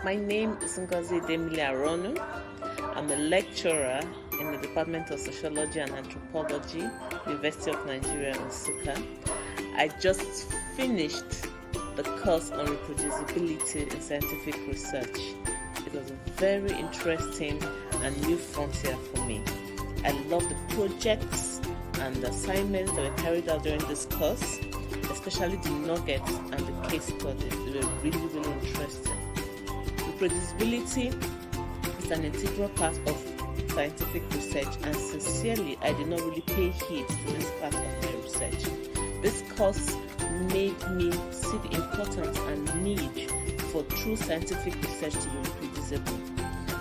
My name is Nwaru. I'm a lecturer in the Department of Sociology and Anthropology, University of Nigeria, Nsukka. I just finished the course on reproducibility in scientific research. It was a very interesting and new frontier for me. I love the projects and the assignments that were carried out during this course, especially the nuggets and the case studies. They were really, really interesting. Reproducibility is an integral part of scientific research, and sincerely, I did not really pay heed to this part of my research. This course made me see the importance and need for true scientific research to be reproducible.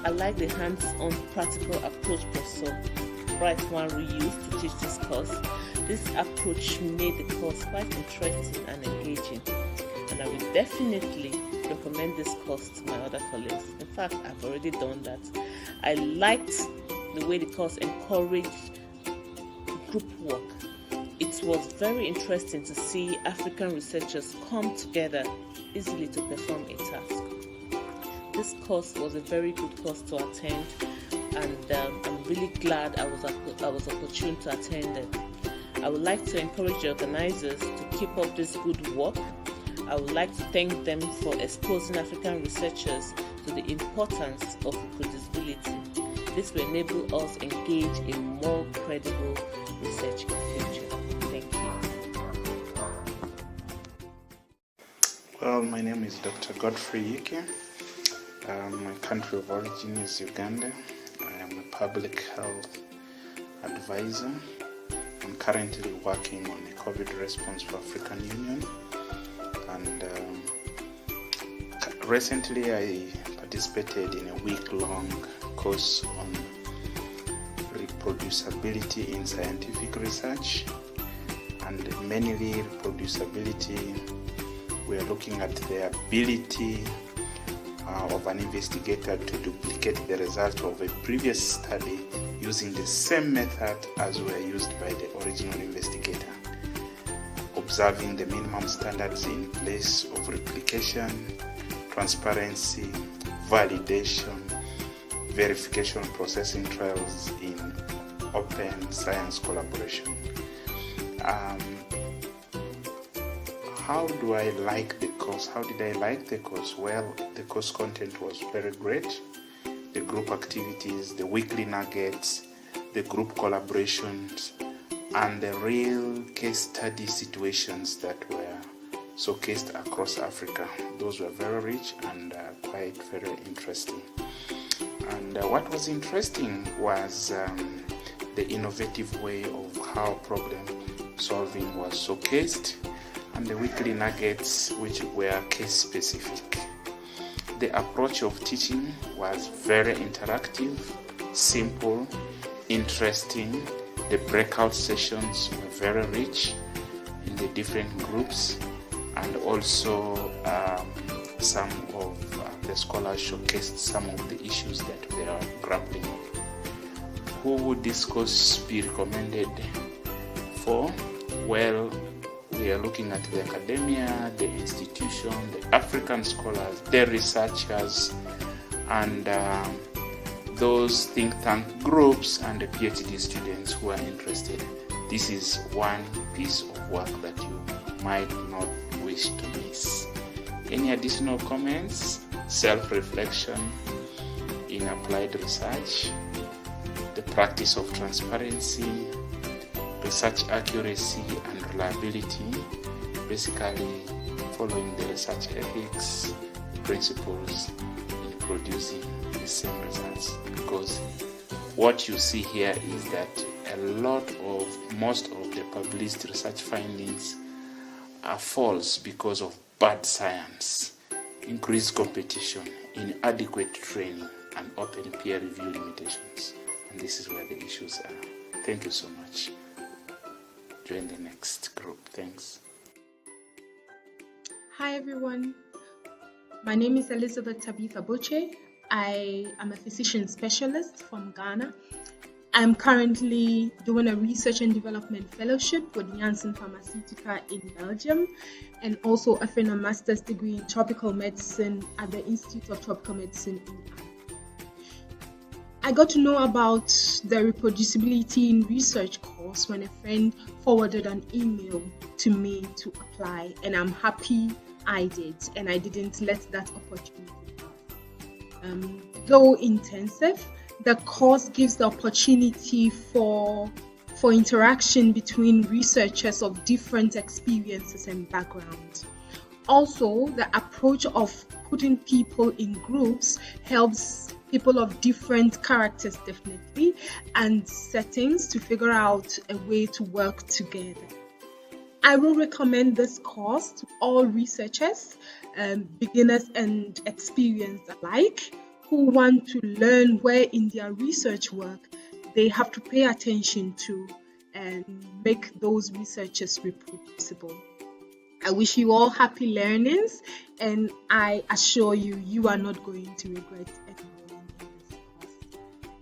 I like the hands-on practical approach Professor Nwaru used to teach this course. This approach made the course quite interesting and engaging, and I will definitely recommend this course to my other colleagues. In fact, I've already done that. I liked the way the course encouraged group work. It was very interesting to see African researchers come together easily to perform a task. This course was a very good course to attend, and I'm really glad I was opportune to attend it. I would like to encourage the organizers to keep up this good work. I would like to thank them for exposing African researchers to the importance of reproducibility. This will enable us engage in more credible research in the future. Thank you. Well, my name is Dr. Godfrey Yike. My country of origin is Uganda. I am a public health advisor. I'm currently working on a COVID response for African Union. And recently I participated in a week-long course on reproducibility in scientific research. And mainly reproducibility, we are looking at the ability of an investigator to duplicate the result of a previous study using the same method as were used by the original investigator, observing the minimum standards in place of replication, transparency, validation, verification, processing trials in open science collaboration. How do I like the course? How did I like the course? Well, the course content was very great. The group activities, the weekly nuggets, the group collaborations, and the real case study situations that were showcased across Africa. Those were very rich and quite very interesting. And what was interesting was the innovative way of how problem solving was showcased, and the weekly nuggets which were case specific. The approach of teaching was very interactive, simple, interesting. The breakout sessions were very rich in the different groups, and also some of the scholars showcased some of the issues that they are grappling with. Who would this course be recommended for? Well, we are looking at the academia, the institution, the African scholars, the researchers, and those think tank groups and the PhD students who are interested. This is one piece of work that you might not wish to miss. Any additional comments? Self-reflection in applied research, the practice of transparency, research accuracy and reliability, basically following the research ethics principles in producing the same results. Because what you see here is that most of the published research findings are false because of bad science, increased competition, inadequate training, and open peer review limitations. And this is where the issues are. Thank you so much. Join the next group. Thanks. Hi everyone. My name is Elizabeth Tabitha Boche. I am a physician specialist from Ghana, I'm currently doing a research and development fellowship with Janssen Pharmaceutica in Belgium, and also offering a master's degree in tropical medicine at the Institute of Tropical Medicine in Accra. I got to know about the reproducibility in research course when a friend forwarded an email to me to apply, and I'm happy I did, and I didn't let that opportunity pass. Though intensive, the course gives the opportunity for interaction between researchers of different experiences and backgrounds. Also, the approach of putting people in groups helps people of different characters definitely and settings to figure out a way to work together. I will recommend this course to all researchers, beginners and experienced alike, who want to learn where in their research work they have to pay attention to and make those researches reproducible. I wish you all happy learnings, and I assure you, you are not going to regret enrolling in this course.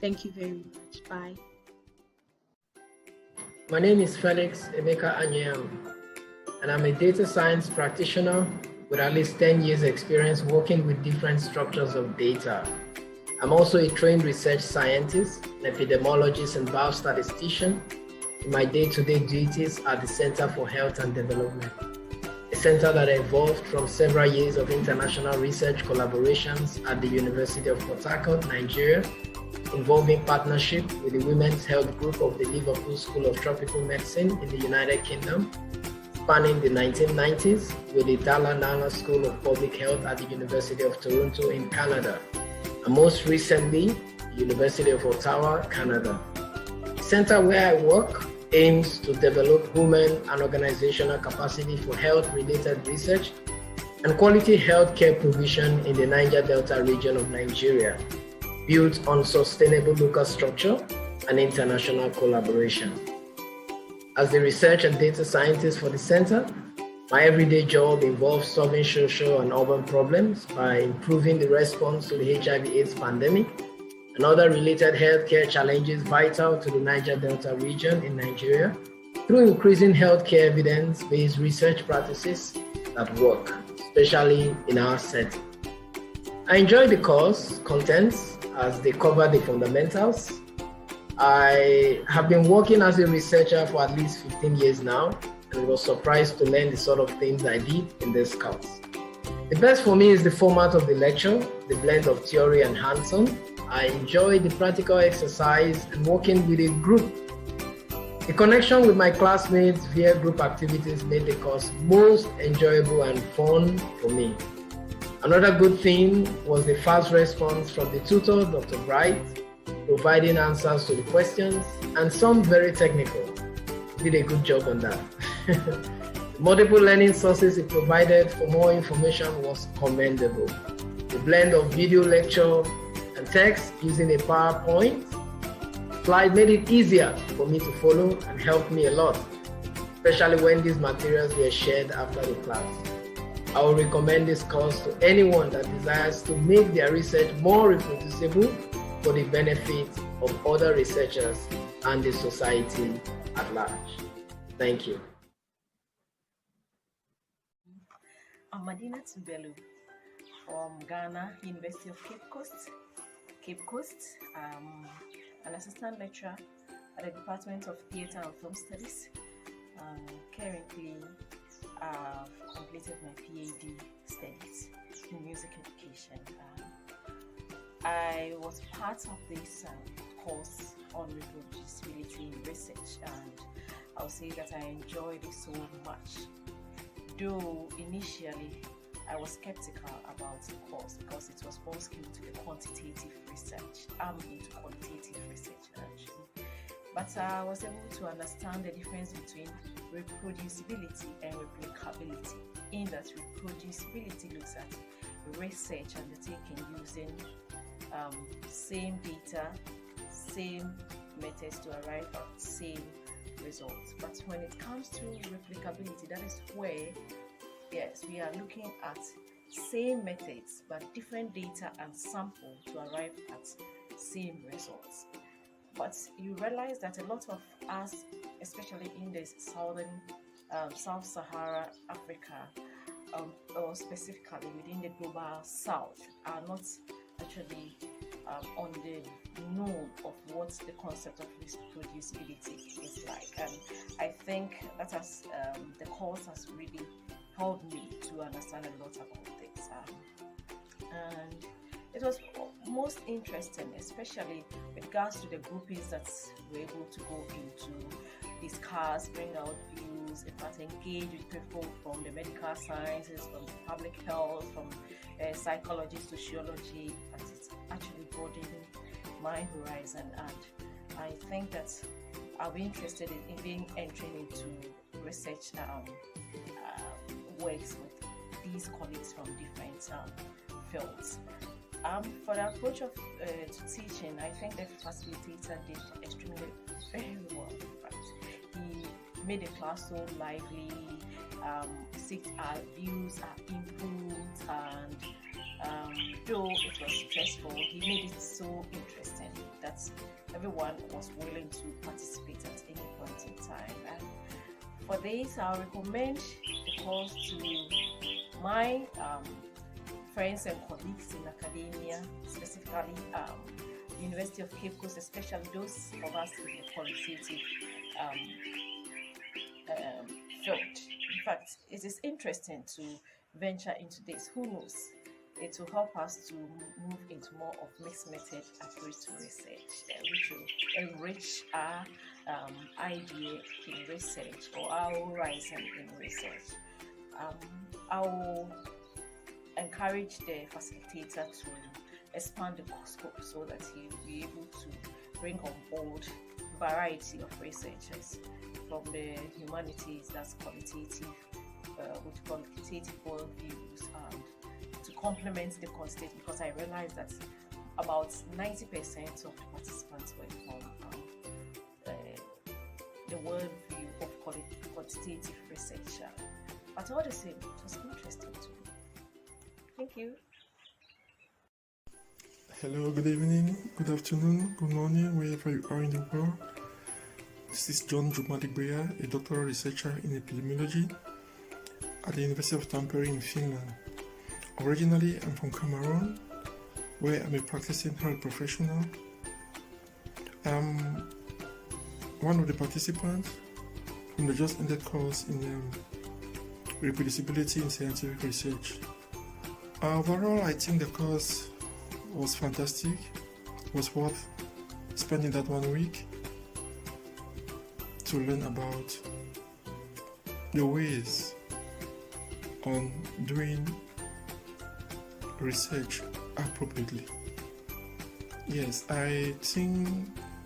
Thank you very much. Bye. My name is Felix Emeka Anyam, and I'm a data science practitioner with at least 10 years experience working with different structures of data. I'm also a trained research scientist, an epidemiologist, and biostatistician in my day-to-day duties at the Center for Health and Development, a center that evolved from several years of international research collaborations at the University of Port Harcourt, Nigeria, involving partnership with the Women's Health Group of the Liverpool School of Tropical Medicine in the United Kingdom, spanning the 1990s with the Dalanala School of Public Health at the University of Toronto in Canada, and most recently, the University of Ottawa, Canada. The center where I work aims to develop human and organizational capacity for health-related research and quality healthcare provision in the Niger Delta region of Nigeria, built on sustainable local structure and international collaboration. As the research and data scientist for the center, my everyday job involves solving social and urban problems by improving the response to the HIV/AIDS pandemic and other related healthcare challenges vital to the Niger Delta region in Nigeria through increasing healthcare evidence-based research practices that work, especially in our setting. I enjoy the course contents as they cover the fundamentals. I have been working as a researcher for at least 15 years now, and was surprised to learn the sort of things I did in this course. The best for me is the format of the lecture, the blend of theory and hands-on. I enjoy the practical exercise and working with a group. The connection with my classmates via group activities made the course most enjoyable and fun for me. Another good thing was the fast response from the tutor, Dr. Bright, providing answers to the questions, and some very technical. Did a good job on that. The multiple learning sources it provided for more information was commendable. The blend of video lecture and text using a PowerPoint slide made it easier for me to follow and helped me a lot, especially when these materials were shared after the class. I will recommend this course to anyone that desires to make their research more reproducible for the benefit of other researchers and the society at large. Thank you. I'm Madina Tubelu from Ghana, University of Cape Coast. An assistant lecturer at the Department of Theatre and Film Studies. Currently, I've completed my PhD studies in music education. I was part of this course on reproducibility in research, and I'll say that I enjoyed it so much. Though initially I was skeptical about the course because it was all skewed to the quantitative research. I'm into qualitative research actually. But I was able to understand the difference between reproducibility and replicability, in that reproducibility looks at research undertaken using same data, same methods to arrive at same results. But when it comes to replicability, that is where, yes, we are looking at same methods but different data and sample to arrive at same results. But you realize that a lot of us, especially in the Sub-Sahara Africa, or specifically within the global south, are not actually on the know of what the concept of reproducibility is like. And I think that has the course has really helped me to understand a lot about this. And it was most interesting, especially with regards to the groupings that we're able to go into, discuss, bring out views, in fact engage with people from the medical sciences, from public health, from psychology, sociology, and it's actually broadening my horizon. And I think that I'll be interested in being entering into research works with these colleagues from different fields. For the approach of to teaching, I think the facilitator did extremely very well. In fact, he made the class so lively, seeked our views, our input, and though it was stressful, he made it so interesting that everyone was willing to participate at any point in time. And for this, I'll recommend the course to my friends and colleagues in academia, specifically the University of Cape Coast, especially those of us in the qualitative field. In fact, it is interesting to venture into this. Who knows? It will help us to move into more of mixed method approach to research, which will enrich our idea in research or our horizon in research. I will encourage the facilitator to expand the scope so that he will be able to bring on board a variety of researchers from the humanities, that's qualitative, with qualitative worldviews, and to complement the quantitative, because I realized that about 90% of the participants were from the worldview of quantitative research. But all the same, it was interesting to me. Thank you. Hello, good evening, good afternoon, good morning, wherever you are in the world. This is John Jumaligbeya, a doctoral researcher in epidemiology at the University of Tampere in Finland. Originally, I'm from Cameroon, where I'm a practicing health professional. I'm one of the participants in the just ended course in reproducibility in scientific research. Overall, I think the course was fantastic. It was worth spending that 1 week to learn about the ways on doing research appropriately. Yes, I think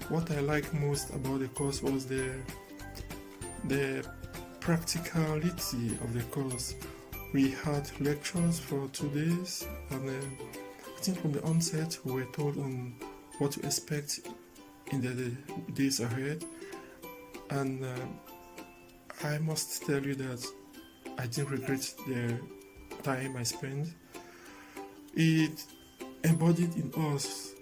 what I like most about the course was the practicality of the course. We had lectures for 2 days, and I think from the onset we were told on what to expect in the days ahead. And I must tell you that I didn't regret the time I spent. It embodied in us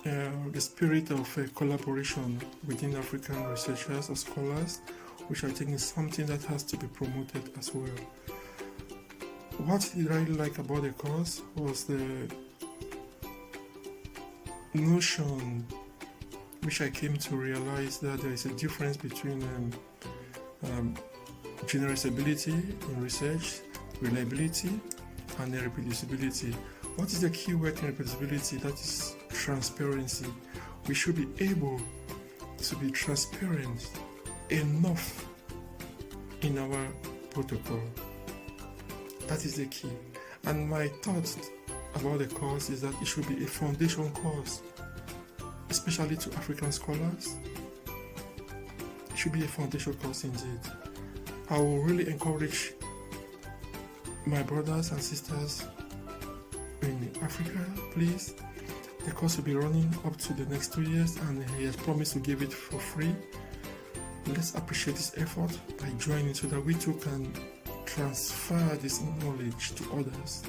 the spirit of collaboration within African researchers or scholars, which I think is something that has to be promoted as well. What I really like about the course was the notion which I came to realize that there is a difference between generalizability in research, reliability, and reproducibility. What is the key word in reproducibility? That is transparency. We should be able to be transparent enough in our protocol. That is the key. And my thought about the course is that it should be a foundation course, especially to African scholars. It should be a foundation course indeed. I will really encourage my brothers and sisters in Africa, please. The course will be running up to the next 2 years, and he has promised to give it for free. Let's appreciate this effort by joining so that we too can transfer this knowledge to others.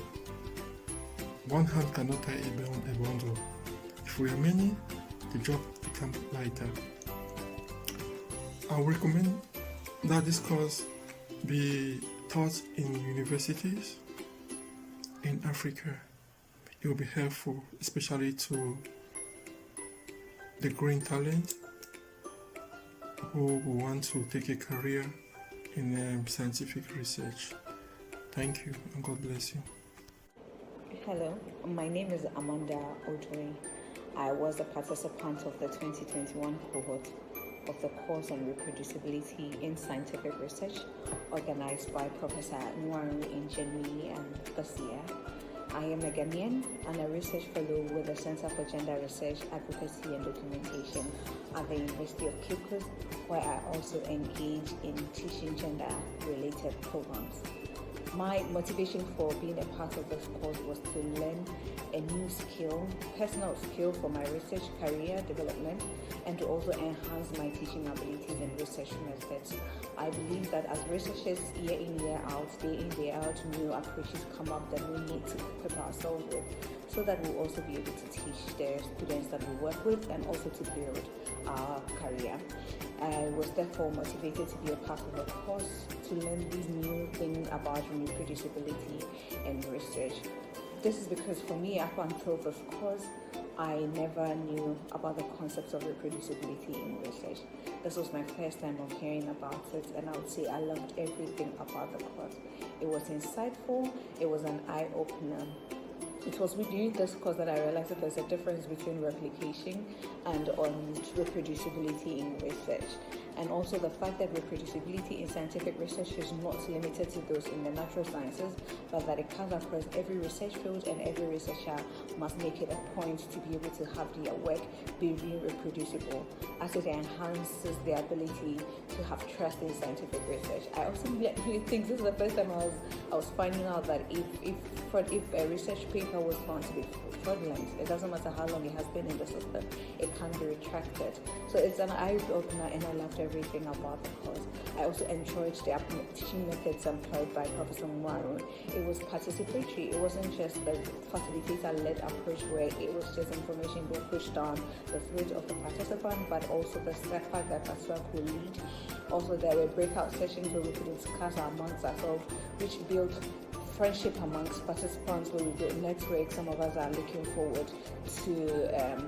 One hand cannot tie a bundle. If we are many, the job become lighter. I would recommend that this course be taught in universities in Africa. It will be helpful, especially to the growing talent who want to take a career in scientific research. Thank you, and God bless you. Hello, my name is Amanda Odoi. I was a participant of the 2021 cohort of the course on reproducibility in scientific research organized by Professor Nwaru in January and this year. I am a Ghanaian and a research fellow with the Center for Gender Research, Advocacy and Documentation at the University of Cape Coast, where I also engage in teaching gender-related programs. My motivation for being a part of this course was to learn a new skill, personal skill for my research career development, and to also enhance my teaching abilities and research methods. I believe that as researchers, year in, year out, day in, day out, new approaches come up that we need to equip ourselves with, so that we'll also be able to teach the students that we work with and also to build our career. I was therefore motivated to be a part of a course to learn these new things about reproducibility and research. This is because for me, up until this course, I never knew about the concepts of reproducibility in research. This was my first time of hearing about it, and I would say I loved everything about the course. It was insightful, it was an eye-opener. It was during this course that I realized that there's a difference between replication and reproducibility in research. And also the fact that reproducibility in scientific research is not limited to those in the natural sciences, but that it comes across every research field, and every researcher must make it a point to be able to have their work be reproducible, as it enhances their ability to have trust in scientific research. I also really think this is the first time I was finding out that if a research paper was found to be fraudulent, it doesn't matter how long it has been in the system, it can be retracted. So it's an eye-opener, and I loved everything about the course. I also enjoyed the teaching methods employed by Professor Nwaru. It was participatory. It wasn't just the facilitator-led approach where it was just information being pushed down the throat of the participant, but also the fact that Pastor could lead. Also, there were breakout sessions where we could discuss amongst ourselves, which built friendship amongst participants, where we built networks. Some of us are looking forward to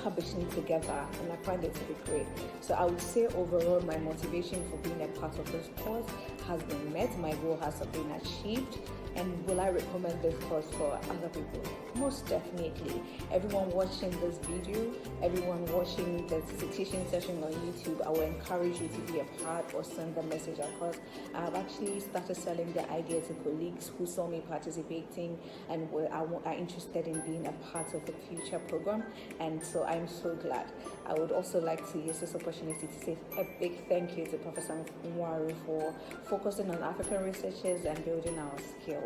publishing together, and I find it to be great. So I would say overall my motivation for being a part of this course has been met, my goal has been achieved. And will I recommend this course for other people? Most definitely. Everyone watching this video, everyone watching the teaching session on YouTube, I will encourage you to be a part or send the message across. I have actually started selling the idea to colleagues who saw me participating and are interested in being a part of the future program, and so I'm so glad. I would also like to use this opportunity to say a big thank you to Professor Nwaru for focusing on African researchers and building our skills.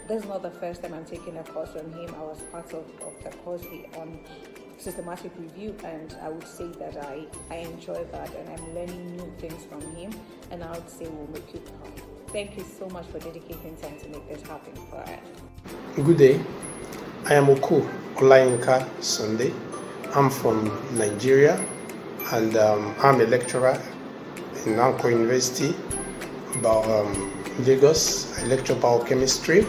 This is not the first time I'm taking a course from him. I was part of the course on systematic review, and I would say that I enjoy that, and I'm learning new things from him, and I would say will make you proud. Thank you so much for dedicating time to make this happen for us. Good day. I am Oku Olayinka Sunday. I'm from Nigeria, and I'm a lecturer in Anko University, Lagos. I lecture biochemistry.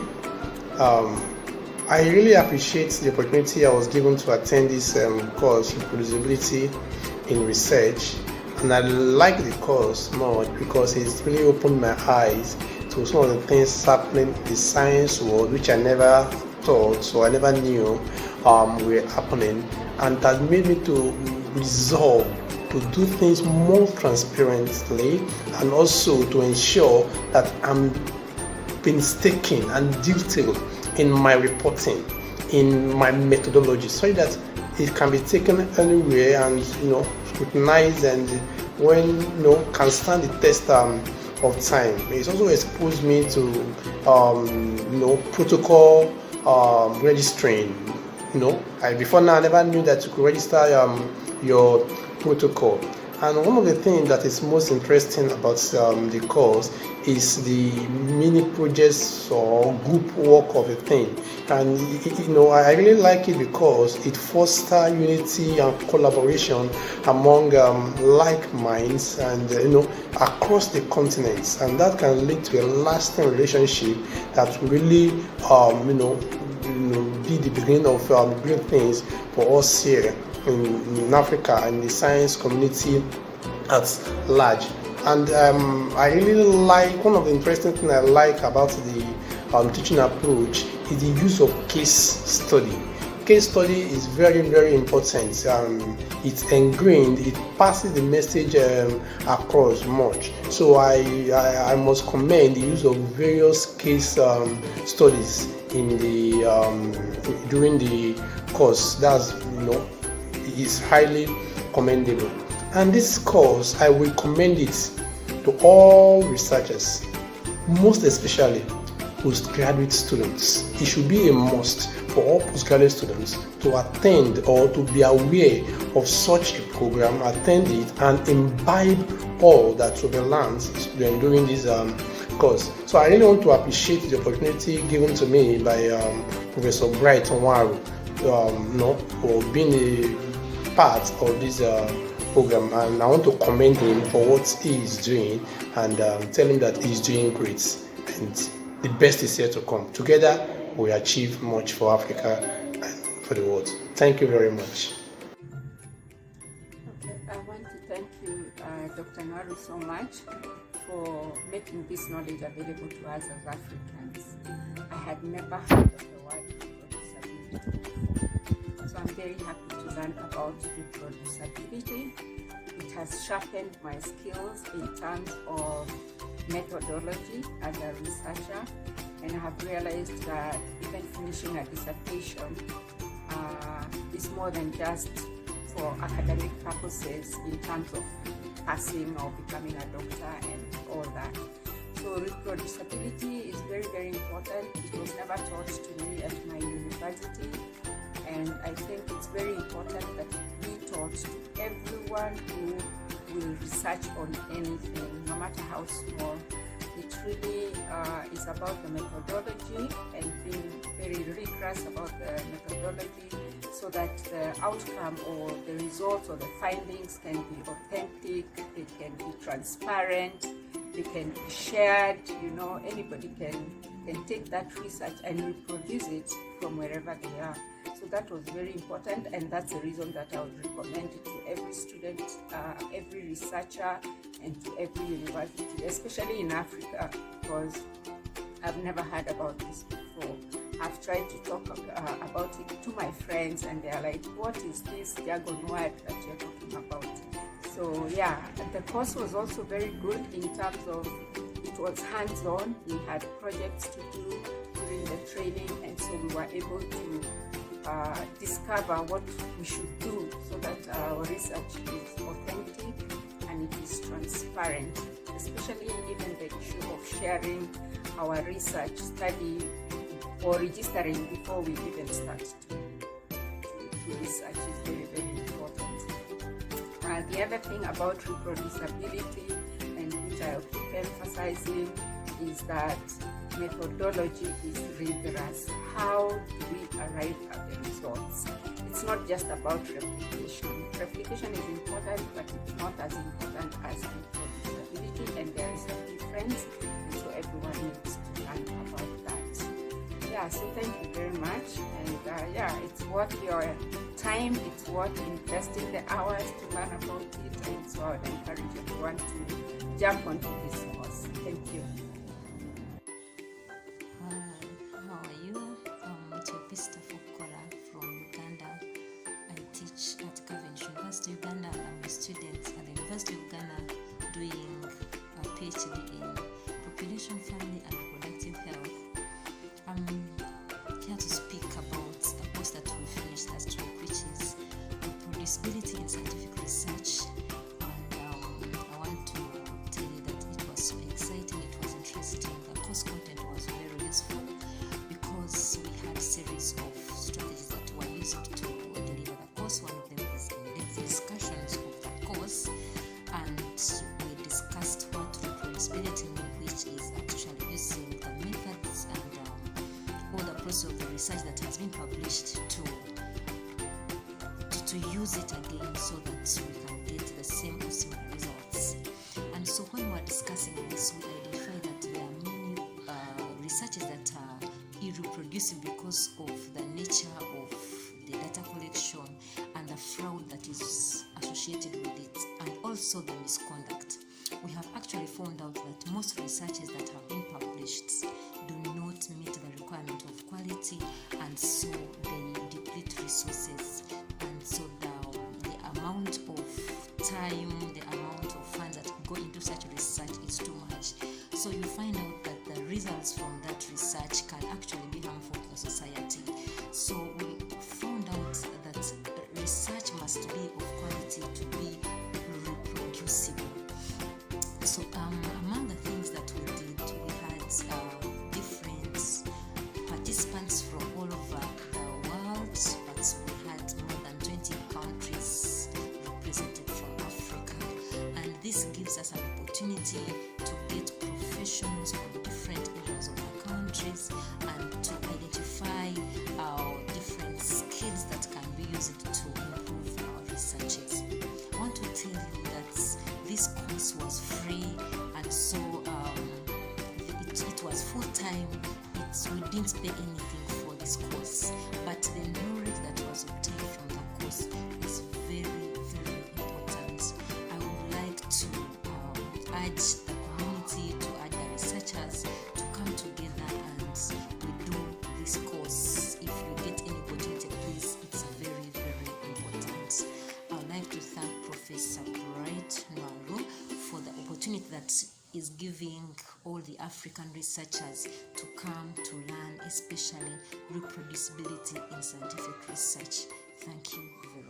I really appreciate the opportunity I was given to attend this course, Reproducibility in Research, and I like the course more because it's really opened my eyes to some of the things happening in the science world, which I never thought or I never knew were happening, and that made me to resolve to do things more transparently, and also to ensure that I'm painstaking and detailed in my reporting, in my methodology, so that it can be taken anywhere and scrutinized, and when can stand the test of time. It's also exposed me to protocol registering. Before now I never knew that you could register your protocol, And one of the things that is most interesting about the course is the mini projects or group work of a thing. And I really like it because it fosters unity and collaboration among like minds and across the continents, and that can lead to a lasting relationship that will really be the beginning of great things for us here in Africa and the science community at large. And I really like, one of the interesting things I like about the teaching approach is the use of case study. Case study is very, very important. It's ingrained, it passes the message across much. So I must commend the use of various case studies in the during the course. That's is highly commendable. And this course, I will recommend it to all researchers, most especially postgraduate students. It should be a must for all postgraduate students to attend or to be aware of such a program, attend it, and imbibe all that will be learned during this course. So I really want to appreciate the opportunity given to me by Professor Bright Nwaru, for being a part of this program, and I want to commend him for what he is doing and tell him that he's doing great and the best is yet to come. Together we achieve much for Africa and for the world. Thank you very much. Okay, I want to thank you, Dr. Nwaru, so much for making this knowledge available to us as Africans. I had never heard of the word reproducibility before, so I'm very happy to learn about reproducibility. It has sharpened my skills in terms of methodology as a researcher, and I have realized that even finishing a dissertation is more than just for academic purposes in terms of passing or becoming a doctor and all that. So reproducibility is very, very important. It was never taught to me at my university, and I think it's very important that it be taught to everyone who will research on anything, no matter how small. It really is about the methodology and being very rigorous about the methodology so that the outcome or the results or the findings can be authentic, they can be transparent, they can be shared. Anybody can take that research and reproduce it from wherever they are. So that was very important, and that's the reason that I would recommend it to every student, every researcher, and to every university, especially in Africa, because I've never heard about this before. I've tried to talk about it to my friends, and they're like, what is this jargon word that you're talking about? So yeah, the course was also very good in terms of it was hands-on. We had projects to do during the training, and so we were able to discover what we should do so that our research is authentic and it is transparent, especially even the issue of sharing our research study or registering before we even start to research is very, very important. The other thing about reproducibility, and which I'll keep emphasizing, is that methodology is rigorous. How do we arrive at the results? It's not just about replication. Replication is important, but it's not as important as reproducibility, and there is a difference, and so everyone needs to learn about that. Yeah, so thank you very much, and it's worth your time, it's worth investing the hours to learn about it, and so I would encourage everyone to jump onto this course. Thank you. How are you? Chepista Fukora from Uganda. I teach at Gothenburg University, Uganda. I'm a student at the University of Uganda doing a PhD in population, family, and reproductive health. I'm here to speak about a course that we finished last week, which is reproducibility in scientific research. And I want to tell you that it was so exciting, it was interesting. The course content was very useful because we had a series of strategies that were used to deliver the course. One of them is in-depth discussions of the course, reproducibility, which is actually using the methods and all the process of the research that has been published to use it again so that we can get the same or similar results. And so when we're discussing this, we identify that there are many researches that are irreproducible because of the nature of the data collection and the fraud that is associated with it, and also the misconduct. We have actually found out that most researches that have been published do not meet the requirement of quality, and so they deplete resources, and so the amount of time, the amount of funds that go into such research is too much. So you find out that the results from that research can actually be harmful to the society. So we found out that research must be of quality to be reproducible. So among the things that we did, we had different participants from all over the world, but we had more than 20 countries represented from Africa, and this gives us an opportunity to get professionals from different areas of the countries and to identify different skills that can be used to improve our researches. I want to tell you that this course was free, and so it was full-time. We didn't pay anything for this course, but the knowledge that was obtained from the course is very, very important. I would like to urge the community, to urge the researchers to come together and we do this course. If you get any opportunity, please, it's very, very important. I would like to thank Professor Nwaru for the opportunity that is giving all the African researchers to come to learn, especially reproducibility in scientific research. Thank you very much.